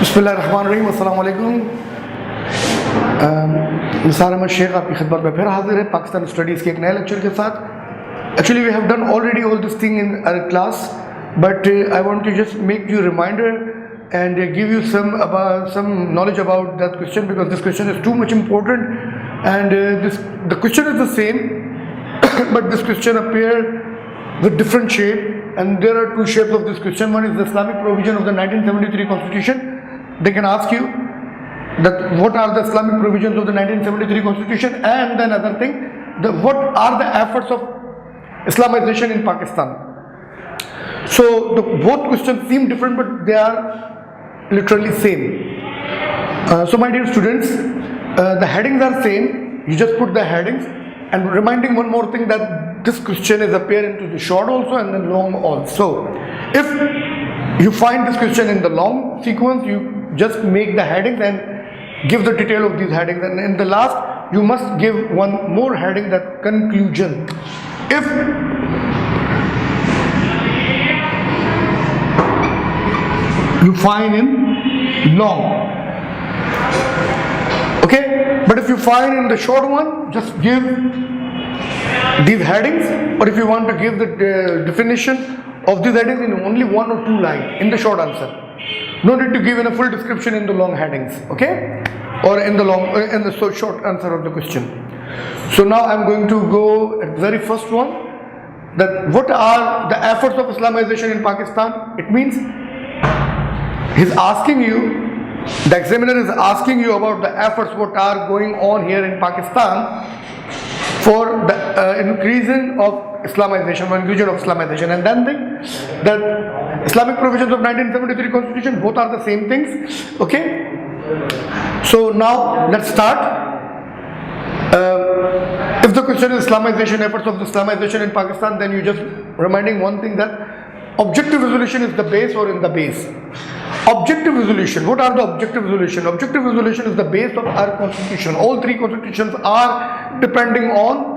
बिस्मिल्लाहिर्रहमानिर्रहीम, अस्सलाम वालेकुम। निसार अहमद शेख आपकी खिदमत में फिर हाजिर है पाकिस्तान स्टडीज़ के एक नए लेक्चर के साथ। Actually we have done already all this thing in our class, but I want to just make you reminder and give you some knowledge about that question, because this question is too much important, and the question is the same but this question appear with different shape, and there are two shapes of this question. One is the Islamic provision of the 1973 constitution. They can ask you that what are the Islamic provisions of the 1973 constitution, and then other thing, what are the efforts of Islamization in Pakistan. So both questions seem different, but they are literally same. So my dear students, the headings are same. You just put the headings, and reminding one more thing that this question is appear into the short also and then long also. If you find this question in the long sequence, you just make the headings and give the detail of these headings, and in the last you must give one more heading, that conclusion. If you find in long, okay, but if you find in the short one, just give these headings, or if you want to give the definition of these headings in only one or two lines in the short answer. No need to give in a full description in the long headings, okay, or in the short answer of the question. So now I am going to go at the very first one, that what are the efforts of Islamization in Pakistan. It means he's asking you, the examiner is asking you about the efforts what are going on here in Pakistan for the increasing of Islamization, or inclusion of Islamization, and then that Islamic provisions of 1973 constitution, both are the same things, okay. So now let's start. If the question is Islamization, efforts of the Islamization in Pakistan, then you just reminding one thing, that objective resolution is the base, or in the base. Objective resolution. What are the objective resolution? Objective resolution is the base of our constitution. All three constitutions are depending on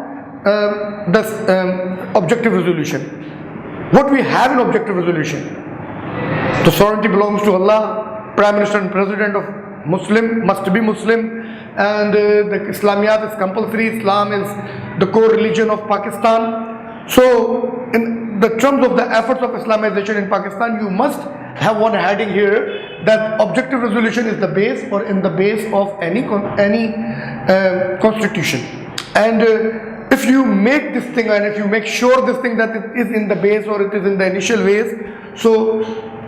this objective resolution. What we have in objective resolution: the sovereignty belongs to Allah. Prime Minister and President of Muslim must be Muslim, and the Islamiyat is compulsory. Islam is the core religion of Pakistan. So in the terms of the efforts of Islamization in Pakistan, you must have one heading here, that objective resolution is the base, or in the base of any constitution. And if you make this thing, and if you make sure this thing that it is in the base, or it is in the initial ways, so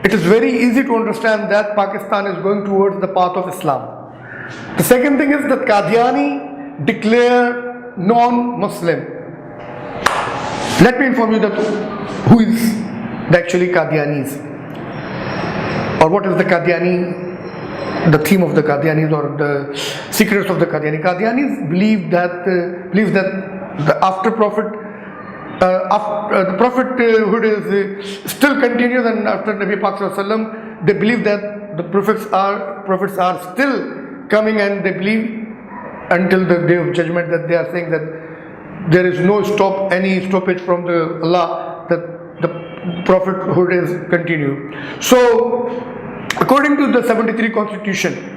it is very easy to understand that Pakistan is going towards the path of Islam. The second thing is that Qadiani declare non-Muslim. Let me inform you that who is the actually Qadianis, or what is the Qadiani, the theme of the Qadianis, or the secrets of the Qadiani. Qadianis believe that the after Prophet, the prophethood is still continues, and after Nabi Pak Sallallahu Alaihi Wasallam, they believe that the prophets are still coming, and they believe until the day of judgment, that they are saying that there is no any stoppage from the Allah, that the prophethood is continued. So according to the 73 constitution,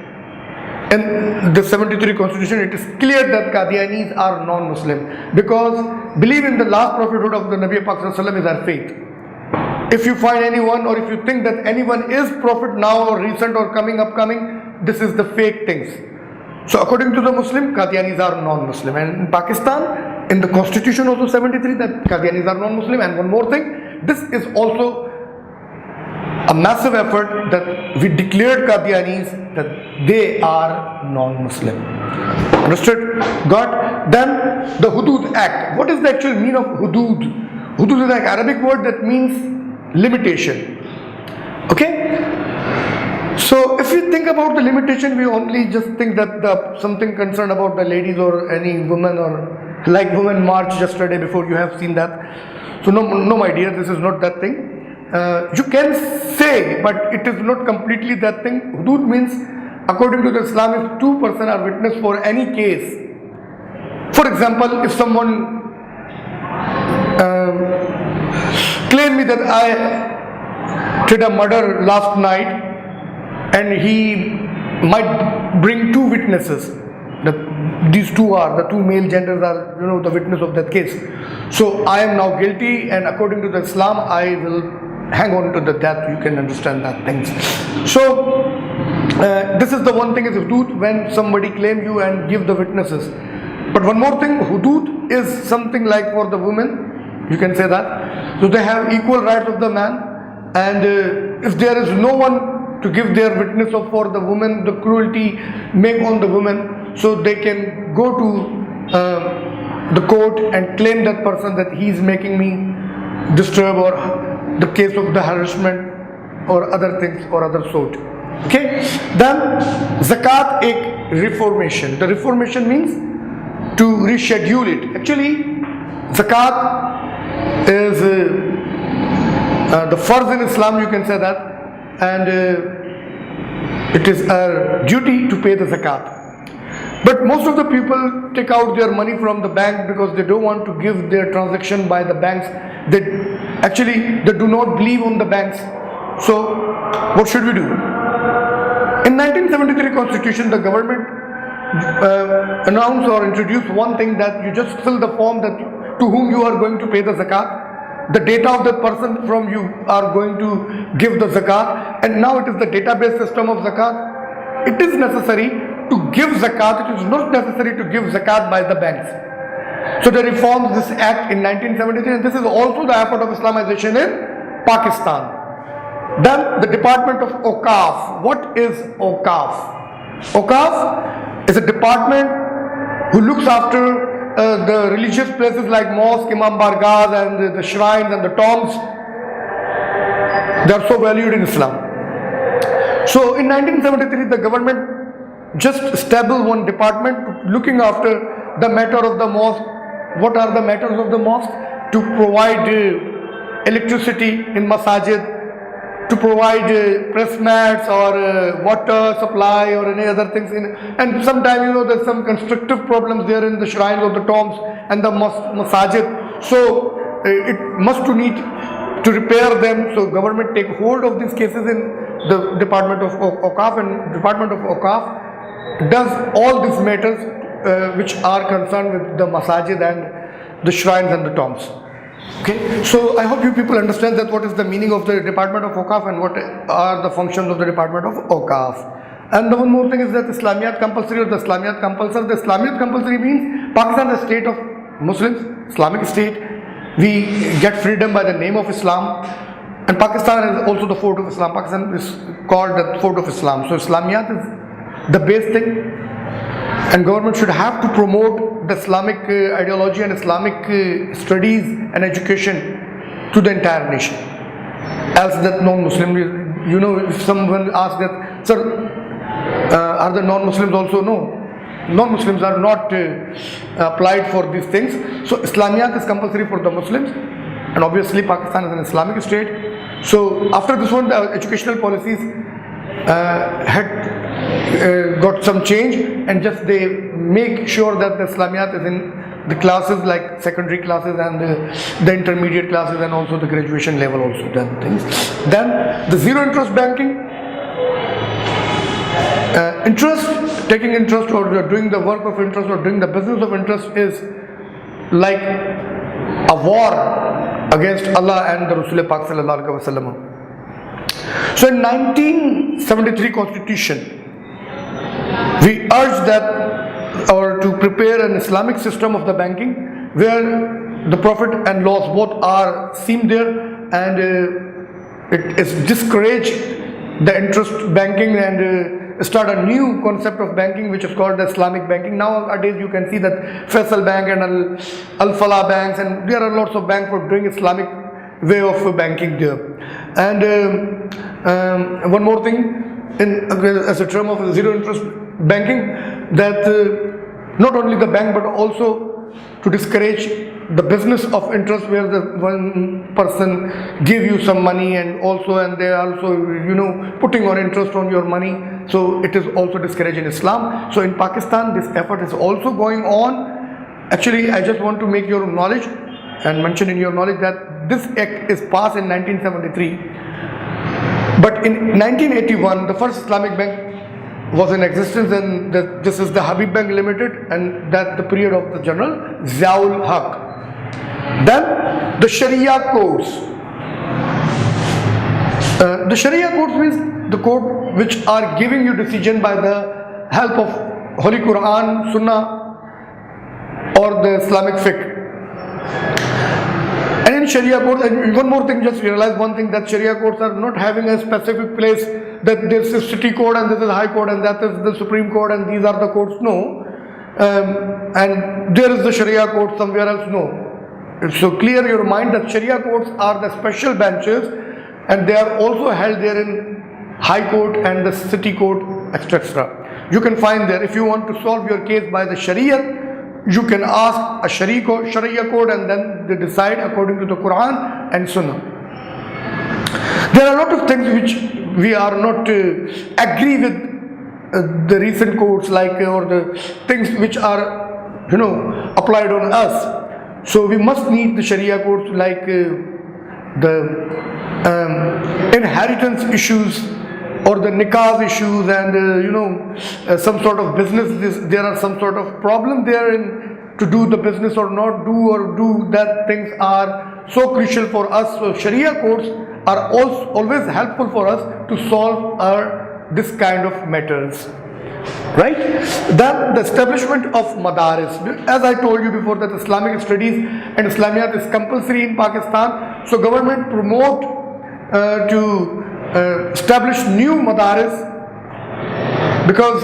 in the 73 constitution, it is clear that Qadianis are non-Muslim, because believe in the last prophethood of the Nabi Pak Sallallahu Alaihi Wasallam is our faith. If you find anyone, or if you think that anyone is prophet now, or recent, or upcoming, this is the fake things. So according to the Muslim, Qadianis are non-Muslim, and in Pakistan, in the constitution also 73, that Qadianis are non-Muslim. And one more thing, this is also a massive effort that we declared Qadianis that they are non-Muslim. Understood? Got? Then the Hudud Act. What is the actual meaning of Hudud? Hudud is an Arabic word that means limitation. Okay? So if you think about the limitation, we only just think that something concerned about the ladies, or any woman, or like women march yesterday before, you have seen that. So no my dear, this is not that thing. You can say, but it is not completely that thing. Hudud means, according to the Islam, if two persons are witness for any case. For example, if someone claim me that I did a murder last night, and he might bring two witnesses. These two are, the two male genders are, the witness of that case. So I am now guilty, and according to the Islam, I will hang on to the death. You can understand that things. So this is the one thing is hudud, when somebody claim you and give the witnesses. But one more thing, hudud is something like for the women, you can say that. So they have equal rights of the man, and if there is no one to give their witness of for the woman, the cruelty made on the woman, so they can go to the court and claim that person that he is making me disturb, or the case of the harassment or other things or other sort. Okay, then zakat ek reformation. The reformation means to reschedule it. Actually, zakat is the farz in Islam, you can say that, and it is a duty to pay the zakat. But most of the people take out their money from the bank because they don't want to give their transaction by the banks. They do not believe on the banks. So what should we do? In 1973 Constitution, the government announced or introduced one thing, that you just fill the form that to whom you are going to pay the zakat, the data of the person from you are going to give the zakat, and now it is the database system of zakat. It is necessary to give zakat. It is not necessary to give zakat by the banks. So they reformed this act in 1973, and this is also the effort of Islamization in Pakistan. Then the Department of Awqaf. What is Awqaf? Awqaf is a department who looks after the religious places like mosque, Imam Bargahs, and the shrines and the tombs. They are so valued in Islam. So in 1973, the government just established one department looking after the matter of the mosque. What are the matters of the mosque? To provide electricity in masajid, to provide press mats or water supply or any other things. And sometimes there's some constructive problems there in the shrines or the tombs and the masajid. So it must need to repair them. So government take hold of these cases in the Department of Awqaf, and Department of Awqaf does all these matters which are concerned with the masajid and the shrines and the tombs. Okay, so I hope you people understand that what is the meaning of the Department of Awqaf and what are the functions of the Department of Awqaf. And the one more thing is that Islamiyat compulsory or the Islamiyat compulsory. The Islamiyat compulsory means Pakistan is a state of Muslims, Islamic state. We get freedom by the name of Islam, and Pakistan is also the fort of Islam. Pakistan is called the fort of Islam. So Islamiyat is the base thing, and government should have to promote the Islamic ideology and Islamic studies and education to the entire nation. Else that non-Muslim, if someone asks that, sir, are the non-Muslims also? No. Non-Muslims are not applied for these things. So Islamiyat is compulsory for the Muslims, and obviously Pakistan is an Islamic state. So after this one, the educational policies had got some change, and just they make sure that the Islamiyat is in the classes like secondary classes and the intermediate classes, and also the graduation level also done things. Then the zero interest banking, taking interest or doing the work of interest or doing the business of interest is like a war against Allah and the Rasul Pak Sallallahu Alaihi Wasallam. So in 1973 Constitution, we urged that or to prepare an Islamic system of the banking where the profit and loss both are seen there, and it is discouraged the interest banking and start a new concept of banking which is called the Islamic banking. Nowadays you can see that Faisal Bank and Al-Falah banks, and there are lots of banks for doing Islamic way of banking there. And one more thing, as a term of zero interest banking, that not only the bank but also to discourage the business of interest, where the one person give you some money and they are also putting on interest on your money. So it is also discouraged in Islam. So in Pakistan this effort is also going on. Actually, I just want to make your knowledge and mention in your knowledge that this act is passed in 1973 But in 1981, the first Islamic bank was in existence, and this is the Habib Bank Limited, and that the period of the General Ziaul Haq. Then the Sharia courts. The Sharia courts means the court which are giving you decision by the help of Holy Quran, Sunnah, or the Islamic fiqh. And in Sharia courts, and one more thing, just realize one thing, that Sharia courts are not having a specific place that this is city court and this is high court and that is the Supreme Court and these are the courts. No. And there is the Sharia court somewhere else. No. So clear your mind that Sharia courts are the special benches, and they are also held there in high court and the city court, etc. You can find there, if you want to solve your case by the Sharia, you can ask a Sharia court, and then they decide according to the Quran and Sunnah. There are a lot of things which we are not agree with the recent courts, like or the things which are applied on us. So we must need the Sharia courts, like the inheritance issues or the nikah issues, and some sort of business. There are some sort of problem there in to do the business or not do that. Things are so crucial for us. So Sharia courts are also always helpful for us to solve this kind of matters, right? Then the establishment of madaris. As I told you before, that Islamic studies and Islamiyat is compulsory in Pakistan. So government promote to establish new madaris, because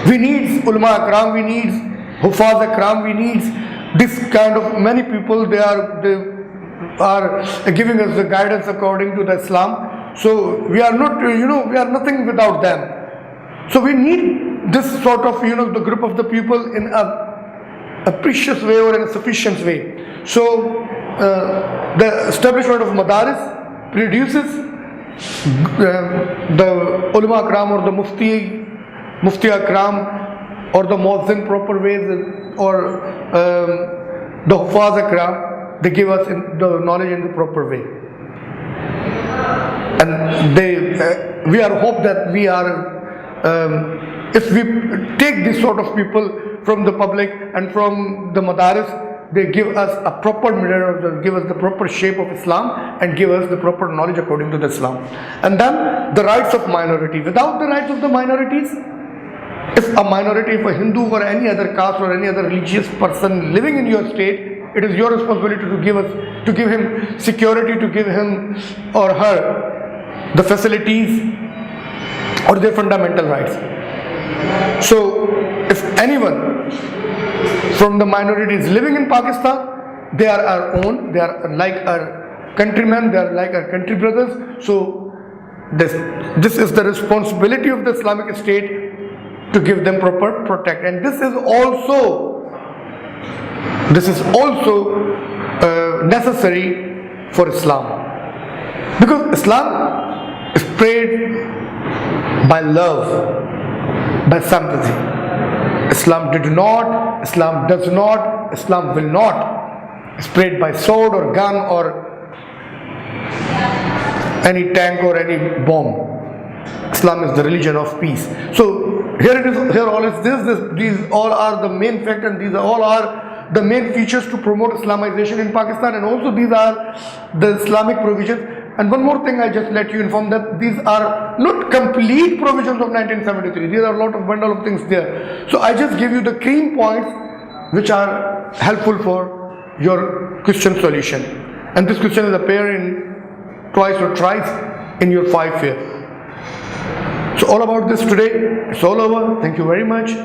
we need ulama akram, we need hufaz akram, we need this kind of many people. They are giving us the guidance according to the Islam. So we are not, we are nothing without them. So we need this sort of, the group of the people in a precious way or in a sufficient way. So the establishment of madaris produces the ulama akram or the mufti akram or the muazzin proper ways, or the hufaz akram. They give us the knowledge in the proper way, and we are hope that we are if we take this sort of people from the public and from the madaris, they give us a proper mirror, give us the proper shape of Islam, and give us the proper knowledge according to the Islam. And then the rights of minority. Without the rights of the minorities, if a minority, if a Hindu or any other caste or any other religious person living in your state, it is your responsibility to give him security, to give him or her the facilities or their fundamental rights. So if anyone from the minorities living in Pakistan, they are our own, they are like our countrymen, they are like our country brothers. So this is the responsibility of the Islamic State to give them proper protect. And this is also necessary for Islam, because Islam is spread by love, by sympathy. Islam does not, Islam will not spread by sword or gun or any tank or any bomb. Islam is the religion of peace. So here all is this. These all are the main fact, and these all are the main features to promote Islamization in Pakistan, and also these are the Islamic provisions. And one more thing, I just let you inform that these are not complete provisions of 1973. There are a lot of bundle of things there. So I just give you the cream points which are helpful for your question solution. And this question will appear in twice or thrice in your 5 year. So all about this today. It's all over. Thank you very much.